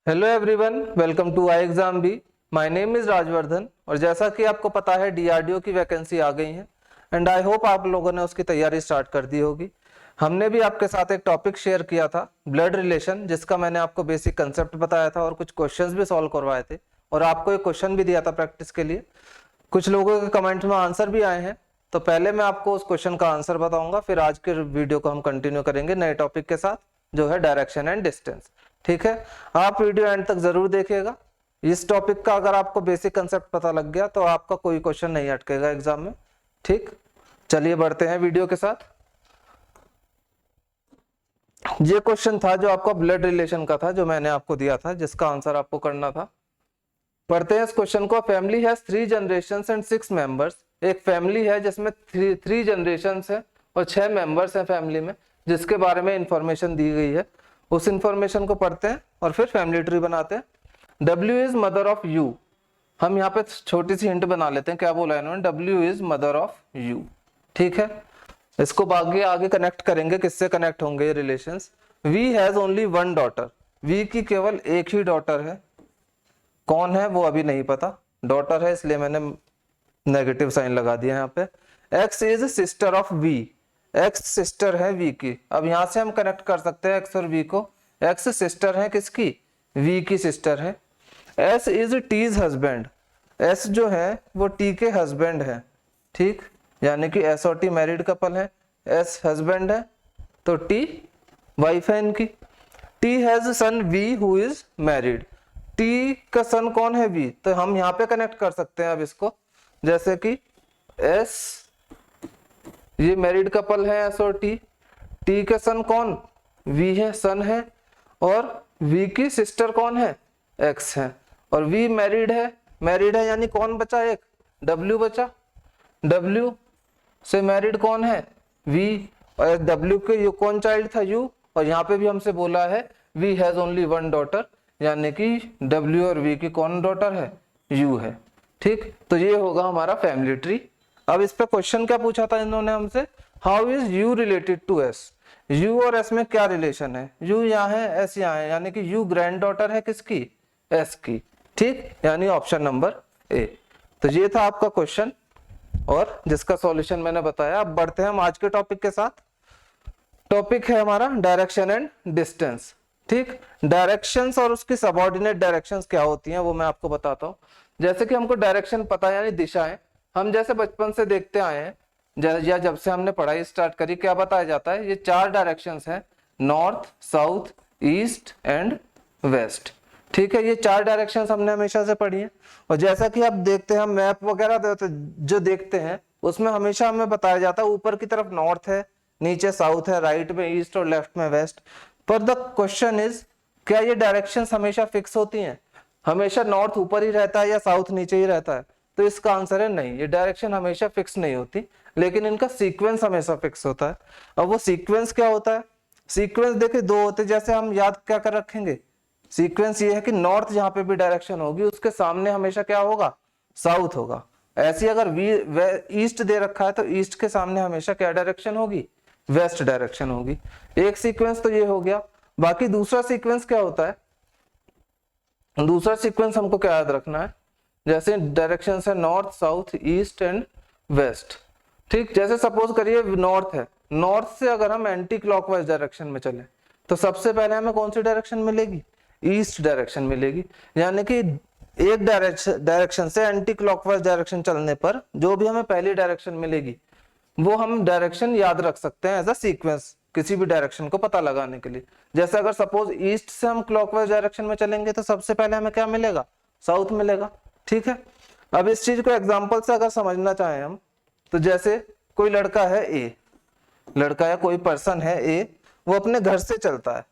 Hello everyone, welcome to I exam B. My name is Rajvardhan और जैसा कि आपको पता है डीआरडीओ की वैकेंसी आ गई है एंड आई होप आप लोगों ने उसकी तैयारी स्टार्ट कर दी होगी। हमने भी आपके साथ एक टॉपिक शेयर किया था, ब्लड रिलेशन, जिसका मैंने आपको बेसिक कंसेप्ट बताया था और कुछ क्वेश्चंस भी सॉल्व करवाए थे और आपको एक क्वेश्चन भी दिया था प्रैक्टिस के लिए। कुछ लोगों के कमेंट में आंसर भी आए हैं, तो पहले मैं आपको उस क्वेश्चन का आंसर बताऊंगा, फिर आज के वीडियो को हम कंटिन्यू करेंगे नए टॉपिक के साथ जो है डायरेक्शन एंड डिस्टेंस। ठीक है, आप वीडियो एंड तक जरूर देखिएगा। इस टॉपिक का अगर आपको बेसिक कंसेप्ट पता लग गया तो आपका कोई क्वेश्चन नहीं अटकेगा एग्जाम में। ठीक, चलिए बढ़ते हैं वीडियो के साथ। ये क्वेश्चन था जो आपका ब्लड रिलेशन का था, जो मैंने आपको दिया था, जिसका आंसर आपको करना था। पढ़ते हैं इस क्वेश्चन को। Family has 3 generations and 6 members. एक फैमिली है जिसमें 3 जनरेशंस है और 6 मेंबर्स हैं फैमिली में, जिसके बारे में इंफॉर्मेशन दी गई है। उस इंफॉर्मेशन को पढ़ते हैं और फिर फैमिली ट्री बनाते हैं। W is mother of you. हम यहाँ पे छोटी सी हिंट बना लेते हैं, क्या बोला है इन्होंने, W is mother of you. ठीक है, इसको आगे आगे कनेक्ट करेंगे, किससे कनेक्ट होंगे ये relations. V has only 1 daughter. V की केवल एक ही डॉटर है, कौन है वो अभी नहीं पता, डॉटर है इसलिए मैंने नेगेटिव साइन लगा दिया यहाँ पे। X is sister of V। X sister है V की। अब यहां से हम कनेक्ट कर सकते हैं X और V को। X सिस्टर है किसकी, V की सिस्टर है। S is T's husband. S जो है वो T के हस्बैंड है। ठीक, यानी कि S और T मैरिड कपल है। S हस्बैंड है तो T वाइफ है इनकी। T has son V who is married. T का सन कौन है, V, तो हम यहाँ पे कनेक्ट कर सकते हैं अब इसको, जैसे कि S, ये मैरिड कपल है S और T का सन कौन, V है, सन है, और V की सिस्टर कौन है, X है, और V मैरिड है यानी कौन बचा, एक W बचा। W से मैरिड कौन है, V, और W के यू कौन चाइल्ड था, U, और यहाँ पे भी हमसे बोला है V हैज ओनली 1 डॉटर, यानी कि W और V की कौन डॉटर है, U है। ठीक, तो ये होगा हमारा फैमिली ट्री। अब इस पे क्वेश्चन क्या पूछा था इन्होंने हमसे, how is U related to S। U और S में क्या रिलेशन है, U यहाँ है, S यहाँ है, यानी कि U ग्रैंड डॉटर है किसकी, S की। ठीक, यानी ऑप्शन नंबर A। तो ये था आपका क्वेश्चन और जिसका सॉल्यूशन मैंने बताया। अब बढ़ते हैं हम आज के टॉपिक के साथ। टॉपिक है हमारा डायरेक्शन एंड डिस्टेंस। ठीक, डायरेक्शंस और उसकी सबऑर्डिनेट डायरेक्शंस क्या होती हैं वो मैं आपको बताता हूँ। जैसे कि हमको डायरेक्शन पता है यानी दिशाएं, हम जैसे बचपन से देखते आए हैं या जब से हमने पढ़ाई स्टार्ट करी, क्या बताया जाता है, ये 4 डायरेक्शंस हैं, north, south, east and west. ठीक है, ये 4 डायरेक्शंस हमने हमेशा से पढ़ी है। और जैसा कि आप देखते हैं, मैप वगैरह जो देखते हैं उसमें हमेशा हमें बताया जाता है ऊपर की तरफ नॉर्थ है, नीचे साउथ है, राइट में ईस्ट और लेफ्ट में वेस्ट। पर द क्वेश्चन इज, क्या ये डायरेक्शंस हमेशा फिक्स होती हैं, हमेशा नॉर्थ ऊपर ही रहता है या साउथ नीचे ही रहता है, तो इसका आंसर है नहीं, ये डायरेक्शन हमेशा फिक्स नहीं होती, लेकिन इनका सीक्वेंस हमेशा फिक्स होता है। अब वो सीक्वेंस क्या होता है, सीक्वेंस देखिए 2 होते हैं, जैसे हम याद क्या कर रखेंगे, सीक्वेंस ये है कि नॉर्थ जहां पे भी डायरेक्शन होगी उसके सामने हमेशा क्या होगा, साउथ होगा। ऐसी अगर ईस्ट दे रखा है तो ईस्ट के सामने हमेशा क्या डायरेक्शन होगी, वेस्ट डायरेक्शन होगी। एक सीक्वेंस तो ये हो गया। बाकी दूसरा सीक्वेंस क्या होता है, दूसरा सीक्वेंस हमको क्या याद रखना है, जैसे डायरेक्शन है north, south, east and west. ठीक, जैसे सपोज करिए नॉर्थ है, नॉर्थ से अगर हम एंटी क्लॉकवाइज डायरेक्शन में चले तो सबसे पहले हमें कौन सी डायरेक्शन मिलेगी, ईस्ट डायरेक्शन मिलेगी। यानी कि एक डायरेक्शन से एंटी क्लॉकवाइज डायरेक्शन चलने पर जो भी हमें पहली डायरेक्शन मिलेगी वो हम डायरेक्शन याद रख सकते हैं एज अ सीक्वेंस, किसी भी डायरेक्शन को पता लगाने के लिए। जैसे अगर सपोज ईस्ट से हम क्लॉकवाइज डायरेक्शन में चलेंगे तो सबसे पहले हमें क्या मिलेगा, साउथ मिलेगा। ठीक है, अब इस चीज को एग्जांपल से अगर समझना चाहें हम, तो जैसे कोई लड़का है ए, लड़का या कोई पर्सन है ए, वो अपने घर से चलता है,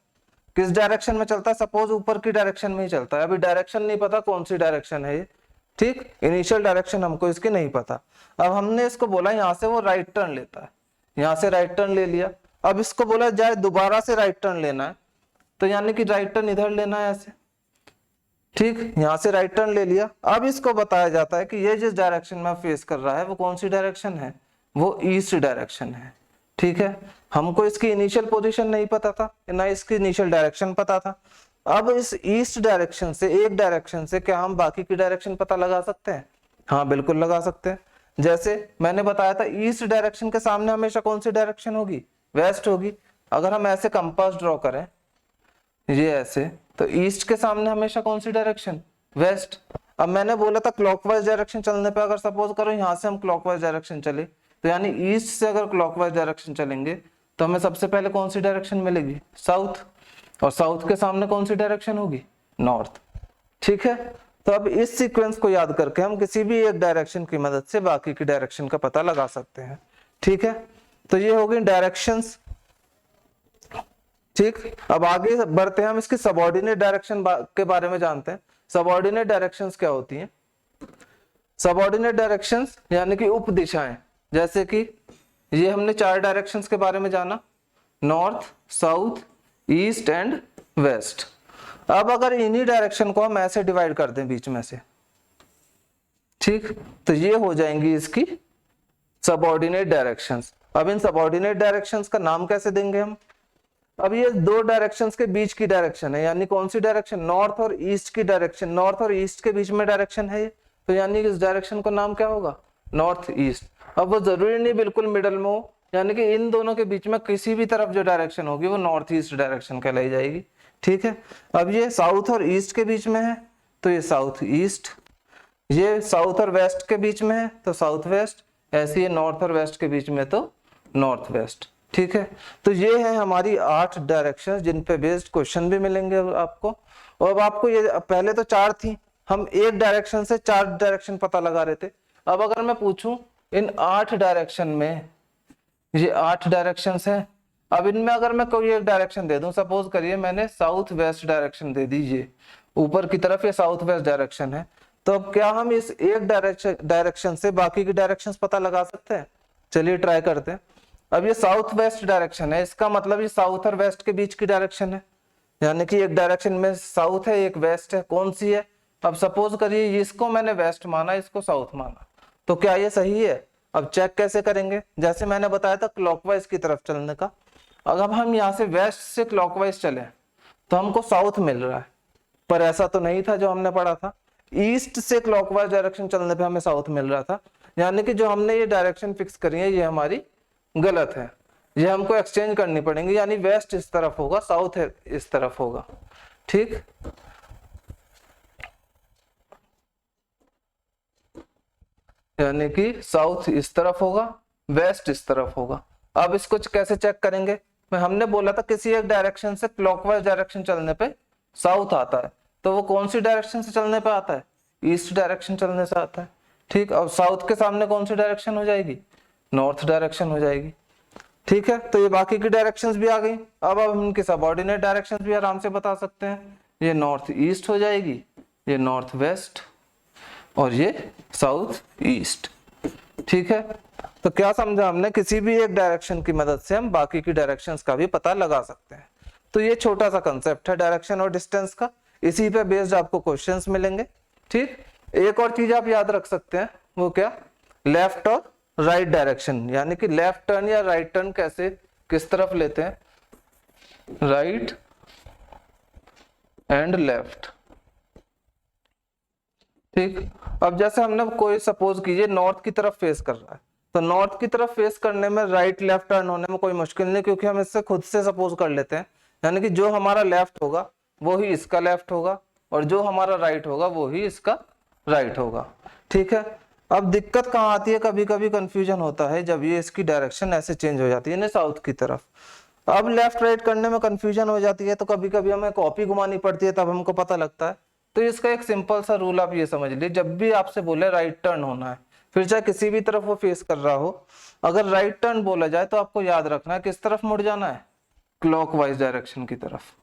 किस डायरेक्शन में चलता है, सपोज ऊपर की डायरेक्शन में ही चलता है। अभी डायरेक्शन नहीं पता कौन सी डायरेक्शन है ये, ठीक, इनिशियल डायरेक्शन हमको इसकी नहीं पता। अब हमने इसको बोला यहां से वो राइट टर्न लेता है, यहां से राइट टर्न ले लिया। अब इसको बोला जाए दोबारा से राइट टर्न लेना है, तो यानी कि राइट टर्न इधर लेना है ऐसे। ठीक, यहां से राइट टर्न ले लिया। अब इसको बताया जाता है कि ये जिस डायरेक्शन में फेस कर रहा है वो कौन सी डायरेक्शन है, वो ईस्ट डायरेक्शन है। ठीक है, हमको इसकी इनिशियल पोजीशन नहीं पता था, ना इसकी इनिशियल डायरेक्शन पता था। अब इस ईस्ट डायरेक्शन से, एक डायरेक्शन से क्या हम बाकी की डायरेक्शन पता लगा सकते हैं? हाँ बिल्कुल लगा सकते हैं। जैसे मैंने बताया था ईस्ट डायरेक्शन के सामने हमेशा कौन सी डायरेक्शन होगी? वेस्ट होगी। अगर हम ऐसे कंपास ड्रॉ करें ये ऐसे, तो ईस्ट के सामने हमेशा कौन सी डायरेक्शन? वेस्ट। अब मैंने बोला था क्लॉकवाइज डायरेक्शन चलने पे, अगर सपोज करो यहाँ से हम क्लॉकवाइज डायरेक्शन चले, तो यानी ईस्ट से अगर क्लॉकवाइज डायरेक्शन चलेंगे तो हमें सबसे पहले कौन सी डायरेक्शन मिलेगी? साउथ। और साउथ के सामने कौन सी डायरेक्शन होगी? नॉर्थ। ठीक है, तो अब इस सीक्वेंस को याद करके हम किसी भी एक डायरेक्शन की मदद से बाकी की डायरेक्शन का पता लगा सकते हैं। ठीक है, तो ये हो गई डायरेक्शंस। ठीक, अब आगे बढ़ते हैं, हम इसकी सबऑर्डिनेट डायरेक्शन के बारे में जानते हैं। सबऑर्डिनेट डायरेक्शंस क्या होती हैं? सबऑर्डिनेट डायरेक्शंस यानी कि उप दिशाएं। जैसे कि ये हमने 4 डायरेक्शंस के बारे में जाना, north, south, east and west. अब अगर इन्हीं डायरेक्शन को हम ऐसे डिवाइड कर दें बीच में से, ठीक, तो ये हो जाएंगी इसकी सबऑर्डिनेट डायरेक्शंस। अब इन सबऑर्डिनेट डायरेक्शंस का नाम कैसे देंगे हम? अब ये 2 डायरेक्शंस के बीच की डायरेक्शन है, यानी कौन सी डायरेक्शन? नॉर्थ और ईस्ट की डायरेक्शन। नॉर्थ और ईस्ट के बीच में डायरेक्शन है ये, तो यानी कि इस डायरेक्शन का नाम क्या होगा? North east. अब वो जरूरी नहीं बिल्कुल मिडल में हो, यानी कि इन दोनों के बीच में किसी भी तरफ जो डायरेक्शन होगी वो नॉर्थ ईस्ट डायरेक्शन कहलाई जाएगी। ठीक है, अब ये साउथ और ईस्ट के बीच में है तो ये साउथ ईस्ट, ये साउथ और वेस्ट के बीच में है तो साउथ वेस्ट, ऐसे ही नॉर्थ और वेस्ट के बीच में तो नॉर्थ वेस्ट। ठीक है, तो ये है हमारी 8 डायरेक्शन जिन पे बेस्ड क्वेश्चन भी मिलेंगे आपको। और अब आपको ये पहले तो 4 थी, हम एक डायरेक्शन से 4 डायरेक्शन पता लगा रहे थे। अब अगर मैं पूछूं इन 8 डायरेक्शन में, ये 8 डायरेक्शंस हैं, अब इनमें अगर मैं कोई एक डायरेक्शन दे दूं, सपोज करिए मैंने साउथ वेस्ट डायरेक्शन दे दीजिए, ऊपर की तरफ ये साउथ वेस्ट डायरेक्शन है, तो अब क्या हम इस एक डायरेक्शन से बाकी की डायरेक्शंस पता लगा सकते हैं? चलिए ट्राई करते हैं। अब ये साउथ वेस्ट डायरेक्शन है, इसका मतलब ये साउथ और वेस्ट के बीच की डायरेक्शन है, यानी कि एक डायरेक्शन में साउथ है एक वेस्ट है, कौन सी है? अब सपोज करिए इसको मैंने वेस्ट माना, इसको साउथ माना, तो क्या ये सही है? अब चेक कैसे करेंगे? जैसे मैंने बताया था क्लॉकवाइज की तरफ चलने का, अगर हम यहाँ से वेस्ट से क्लॉकवाइज चले तो हमको साउथ मिल रहा है, पर ऐसा तो नहीं था जो हमने पढ़ा था। ईस्ट से क्लॉकवाइज डायरेक्शन चलने पे हमें साउथ मिल रहा था, यानी कि जो हमने ये डायरेक्शन फिक्स करी है ये हमारी गलत है, ये हमको एक्सचेंज करनी पड़ेंगी, यानी वेस्ट इस तरफ होगा, साउथ इस तरफ होगा। ठीक, यानी कि साउथ इस तरफ होगा, वेस्ट इस तरफ होगा। अब इसको कैसे चेक करेंगे? मैं हमने बोला था किसी एक डायरेक्शन से क्लॉकवाइज डायरेक्शन चलने पे साउथ आता है, तो वो कौन सी डायरेक्शन से चलने पे आता है? ईस्ट डायरेक्शन चलने से आता है। ठीक, अब साउथ के सामने कौन सी डायरेक्शन हो जाएगी? नॉर्थ डायरेक्शन हो जाएगी। ठीक है, तो ये बाकी की डायरेक्शंस भी आ गई। अब हम इनके सबऑर्डिनेट डायरेक्शंस भी आराम से बता सकते हैं। ये नॉर्थ ईस्ट हो जाएगी, ये नॉर्थ वेस्ट और ये साउथ ईस्ट। ठीक है, तो क्या समझा हमने? किसी भी एक डायरेक्शन की मदद से हम बाकी की डायरेक्शंस का भी पता लगा सकते हैं। तो ये छोटा सा कंसेप्ट है डायरेक्शन और डिस्टेंस का, इसी पे बेस्ड आपको क्वेश्चंस मिलेंगे। ठीक, एक और चीज आप याद रख सकते हैं, वो क्या? लेफ्ट और राइट डायरेक्शन, यानी कि लेफ्ट टर्न या राइट टर्न कैसे किस तरफ लेते हैं? Right and left. ठीक, अब जैसे हमने कोई सपोज कीजिए नॉर्थ की तरफ फेस कर रहा है, तो नॉर्थ की तरफ फेस करने में राइट लेफ्ट टर्न होने में कोई मुश्किल नहीं, क्योंकि हम इससे खुद से सपोज कर लेते हैं, यानी कि जो हमारा लेफ्ट होगा वो ही इसका लेफ्ट होगा और जो हमारा राइट होगा वो ही इसका राइट होगा। ठीक है, अब दिक्कत कहाँ आती है? कभी कभी कंफ्यूजन होता है जब ये इसकी डायरेक्शन ऐसे चेंज हो जाती है ना साउथ की तरफ। अब लेफ्ट राइट करने में कंफ्यूजन हो जाती है, तो कभी कभी हमें कॉपी घुमानी पड़ती है, तब हमको पता लगता है। तो इसका एक सिंपल सा रूल आप ये समझ लीजिए, जब भी आपसे बोले राइट टर्न होना है, फिर चाहे किसी भी तरफ वो फेस कर रहा हो, अगर राइट टर्न बोला जाए तो आपको याद रखना है किस तरफ मुड़ जाना है? क्लॉकवाइज डायरेक्शन की तरफ।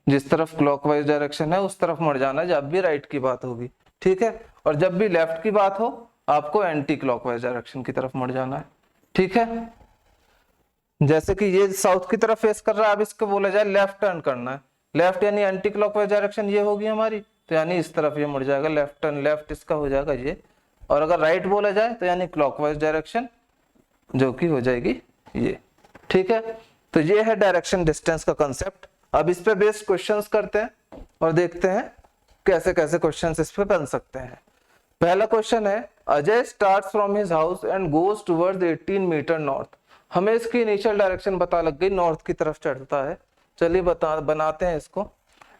जिस तरफ क्लॉकवाइज डायरेक्शन है उस तरफ मुड़ जाना है जब भी राइट की बात होगी। ठीक है, और जब भी लेफ्ट की बात हो आपको एंटी क्लॉकवाइज डायरेक्शन की तरफ मुड़ जाना है। ठीक है, जैसे कि ये साउथ की तरफ फेस कर रहा है, अब इसको बोला जाए लेफ्ट टर्न करना है, लेफ्ट यानी एंटी क्लॉकवाइज डायरेक्शन ये होगी हमारी, तो यानी इस तरफ ये मुड़ जाएगा, लेफ्ट टर्न लेफ्ट इसका हो जाएगा ये। और अगर राइट बोला जाए तो यानी क्लॉकवाइज डायरेक्शन जो कि हो जाएगी ये। ठीक है, तो ये है डायरेक्शन डिस्टेंस का कंसेप्ट। अब इस पे बेस्ड क्वेश्चंस करते हैं और देखते हैं कैसे कैसे क्वेश्चंस इस पे बन सकते हैं। पहला क्वेश्चन है, Ajay starts from his house and goes towards 18 meter north. हमें इसकी इनिशियल डायरेक्शन पता लग गई, नॉर्थ की तरफ चढ़ता है। चलिए बनाते हैं इसको।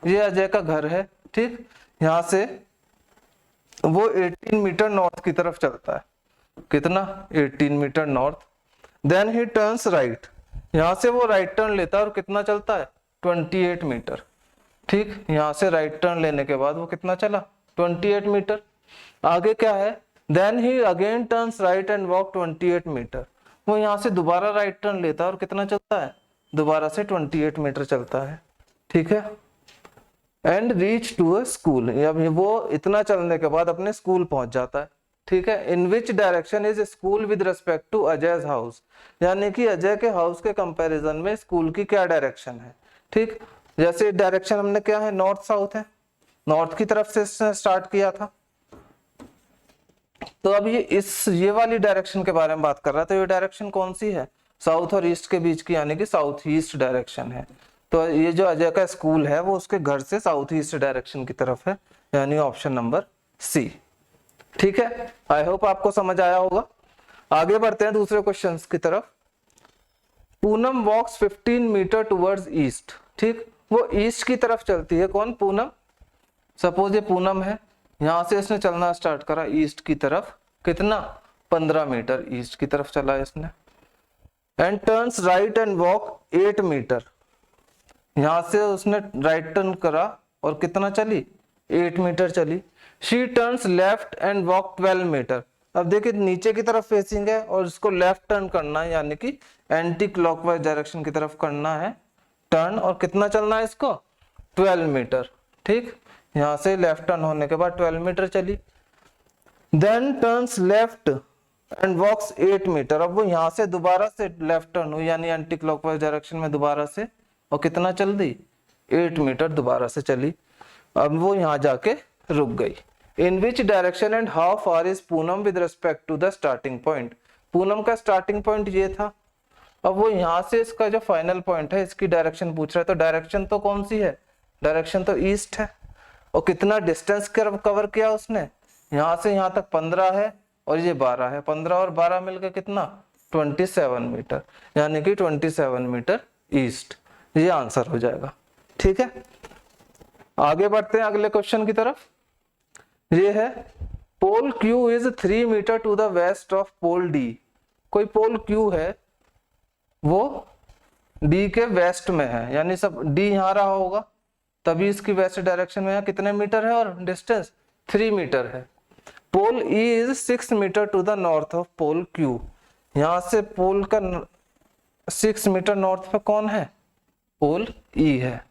ये अजय का घर है, ठीक। यहाँ से वो 18 मीटर नॉर्थ की तरफ चलता है। कितना? 18 meter north. Then he turns right, यहाँ से वो राइट टर्न लेता है और कितना चलता है? 28 मीटर, ठीक। यहाँ से राइट टर्न लेने के बाद वो कितना चला? 28 मीटर। आगे क्या है? Then he again turns right and walk 28 meter. वो यहाँ से दोबारा राइट टर्न लेता है और कितना चलता है? दोबारा से 28 मीटर चलता है, ठीक है। And reach to a school, वो इतना चलने के बाद अपने स्कूल पहुंच जाता है, ठीक है। In which direction is school with respect to Ajay's house, यानी कि अजय के हाउस के कंपैरिजन में स्कूल की क्या डायरेक्शन है, ठीक। जैसे डायरेक्शन हमने क्या है? नॉर्थ साउथ है, नॉर्थ की तरफ से स्टार्ट किया था। तो अब ये वाली डायरेक्शन के बारे में बात कर रहा है, तो ये डायरेक्शन कौन सी है? साउथ और ईस्ट के बीच की, यानी कि साउथ ईस्ट डायरेक्शन है। तो ये जो अजय का स्कूल है वो उसके घर से साउथ ईस्ट डायरेक्शन की तरफ है, यानी ऑप्शन नंबर सी, ठीक है। आई होप आपको समझ आया होगा। आगे बढ़ते हैं दूसरे क्वेश्चन की तरफ। पूनम वॉक्स 15 मीटर टुवर्ड्स ईस्ट, ठीक। वो ईस्ट की तरफ चलती है। कौन? पूनम। सपोज ये पूनम है, यहां से इसने चलना स्टार्ट करा ईस्ट की तरफ। कितना? 15 मीटर ईस्ट की तरफ चला इसने। And turns right and walk 8 meter, यहां से उसने राइट टर्न करा और कितना चली? 8 मीटर चली। She turns left and walk 12 meter. अब देखिए नीचे की तरफ फेसिंग है और इसको लेफ्ट टर्न करना है, यानी कि एंटी क्लॉकवाइज डायरेक्शन की तरफ करना है टर्न। और कितना चलना है इसको? 12 मीटर, ठीक। यहां से लेफ्ट टर्न होने के बाद 12 मीटर चली। Then turns left and walks 8 meter. अब वो यहां से दोबारा से लेफ्ट टर्न हुई, यानी एंटी क्लॉकवाइज डायरेक्शन में दोबारा से, और कितना चल दी? 8 मीटर दोबारा से चली। अब वो यहां जाके रुक गई। In which direction and how far is Poonam with respect to the starting point. Poonam का स्टार्टिंग पॉइंट ये था। अब वो यहां से इसका जो फाइनल पॉइंट है इसकी डायरेक्शन पूछ रहा है, तो डायरेक्शन तो कौन सी है? डायरेक्शन तो ईस्ट है। और कितना डिस्टेंस कवर किया उसने? यहां से यहां तक 15 है और ये 12 है। 15 और 12 मिलकर कितना? 27 मीटर, यानी कि 27 मीटर ईस्ट। ये आंसर हो जाएगा, ठीक है। आगे बढ़ते हैं अगले क्वेश्चन की तरफ। ये है, pole Q is 3 metre to the west of pole D. कोई पोल क्यू है, वो डी के वेस्ट में है, यानी सब डी यहां रहा होगा तभी इसकी वेस्ट डायरेक्शन में है। कितने मीटर है और डिस्टेंस? 3 मीटर है। Pole E is 6 metre to the north of pole Q. यहां से पोल का 6 मीटर नॉर्थ पे कौन है? पोल ई है।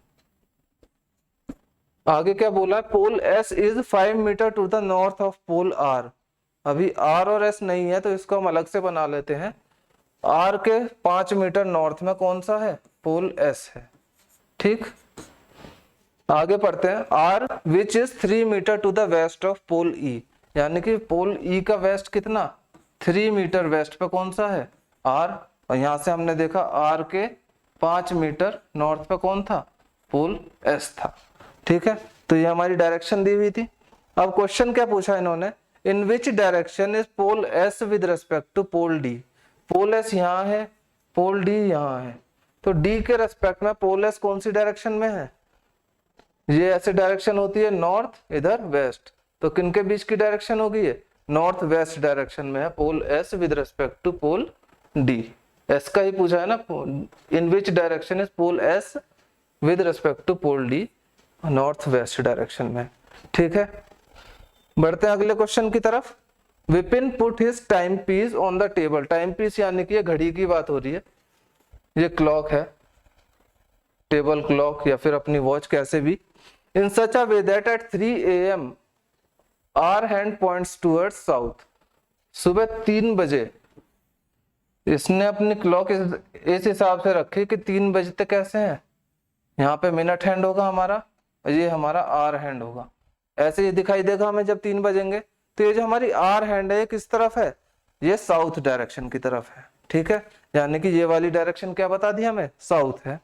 आगे क्या बोला है? Pole S is 5 metre to the north of pole R. अभी आर और एस नहीं है तो इसको हम अलग से बना लेते हैं। आर के 5 मीटर नॉर्थ में कौन सा है? पोल एस है, ठीक। आगे पढ़ते हैं। R which is 3 metre to the west of pole E, यानी कि पोल ई का वेस्ट कितना? 3 मीटर वेस्ट पे कौन सा है? आर। और यहां से हमने देखा आर के 5 मीटर नॉर्थ पे कौन था? पोल एस था, ठीक है। तो ये हमारी डायरेक्शन दी हुई थी। अब क्वेश्चन क्या पूछा इन्होंने? In which direction is pole S with respect to pole D. Pole S यहाँ है, पोल डी यहाँ है, तो डी के रेस्पेक्ट में पोल एस कौन सी डायरेक्शन में है? ये ऐसे डायरेक्शन होती है नॉर्थ, इधर वेस्ट, तो किनके बीच की डायरेक्शन होगी? ये नॉर्थ वेस्ट डायरेक्शन में है pole S with respect to pole D. S का ही पूछा है ना, in which direction is pole S with respect to pole D, north west direction में, ठीक है। बढ़ते हैं अगले क्वेश्चन की तरफ। Vipin put his time piece on the table. Time piece यानी कि ये घड़ी की बात हो रही है, ये क्लॉक है, टेबल क्लॉक या फिर अपनी वॉच, कैसे भी। In such a way that at 3 AM hour hand points towards south. सुबह 3 बजे इसने अपनी क्लॉक इस हिसाब से रखी कि 3 बजे तक कैसे हैं, यहाँ पे मिनट हैंड होगा हमारा, ये हमारा आर हैंड होगा। ऐसे ये दिखाई देगा हमें जब 3 बजेंगे। तो ये जो हमारी आर हैंड है ये किस तरफ है? ये साउथ डायरेक्शन की तरफ है, ठीक है। यानी कि ये वाली डायरेक्शन क्या बता दी हमें? साउथ है।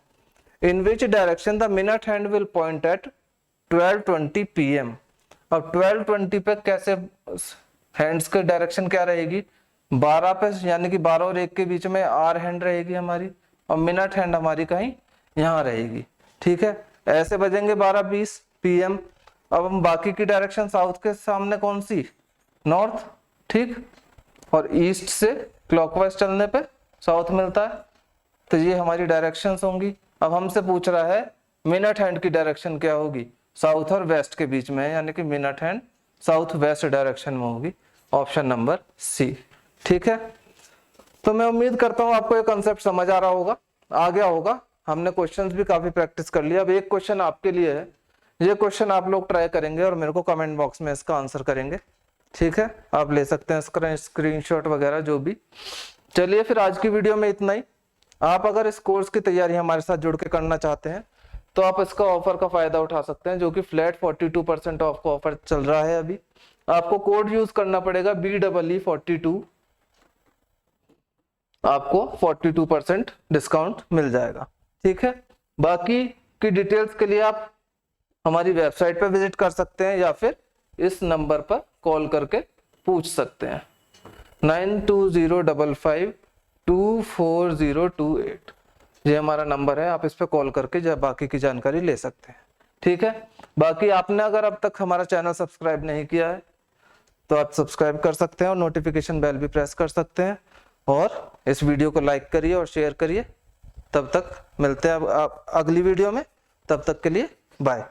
In which direction the minute hand will point at 12:20 PM। अब 12:20 पे कैसे हैंड्स की डायरेक्शन क्या रहेगी, 12 पे, यानी कि 12 और 1 के बीच में आर हैंड रहेगी हमारी, और मिनट हैंड हमारी कहीं यहाँ रहेगी। ठीक है, ऐसे बजेंगे 12:20 PM। अब हम बाकी की डायरेक्शन, साउथ के सामने कौन सी, नॉर्थ, ठीक, और ईस्ट से क्लॉकवाइज चलने पे साउथ मिलता है, तो ये हमारी डायरेक्शंस होंगी। अब हमसे पूछ रहा है मिनट हैंड की डायरेक्शन क्या होगी, साउथ और वेस्ट के बीच में, यानी कि minute hand south west direction में होगी, ऑप्शन नंबर सी। ठीक है, तो मैं उम्मीद करता हूं आपको ये कंसेप्ट समझ आ रहा होगा, आ गया होगा। हमने क्वेश्चंस भी काफी प्रैक्टिस कर लिया। अब एक क्वेश्चन आपके लिए है, ये क्वेश्चन आप लोग ट्राई करेंगे और मेरे को कमेंट बॉक्स में इसका आंसर करेंगे। ठीक है, आप ले सकते हैं स्क्रीनशॉट वगैरह जो भी। चलिए फिर आज की वीडियो में इतना ही। आप अगर इस कोर्स की तैयारी हमारे साथ जुड़ के करना चाहते हैं तो आप इसका ऑफर का फायदा उठा सकते हैं, जो कि फ्लैट 42% ऑफ का ऑफर चल रहा है अभी। आपको कोड यूज करना पड़ेगा BEE42, आपको 42% डिस्काउंट मिल जाएगा। ठीक है, बाकी की डिटेल्स के लिए आप हमारी वेबसाइट पर विजिट कर सकते हैं या फिर इस नंबर पर कॉल करके पूछ सकते हैं, 9205524028। ये हमारा नंबर है, आप इस पे कॉल करके जब बाकी की जानकारी ले सकते हैं। ठीक है, बाकी आपने अगर अब तक हमारा चैनल सब्सक्राइब नहीं किया है तो आप सब्सक्राइब कर सकते हैं और नोटिफिकेशन बेल भी प्रेस कर सकते हैं, और इस वीडियो को लाइक करिए और शेयर करिए। तब तक मिलते हैं अब अगली वीडियो में, तब तक के लिए बाय।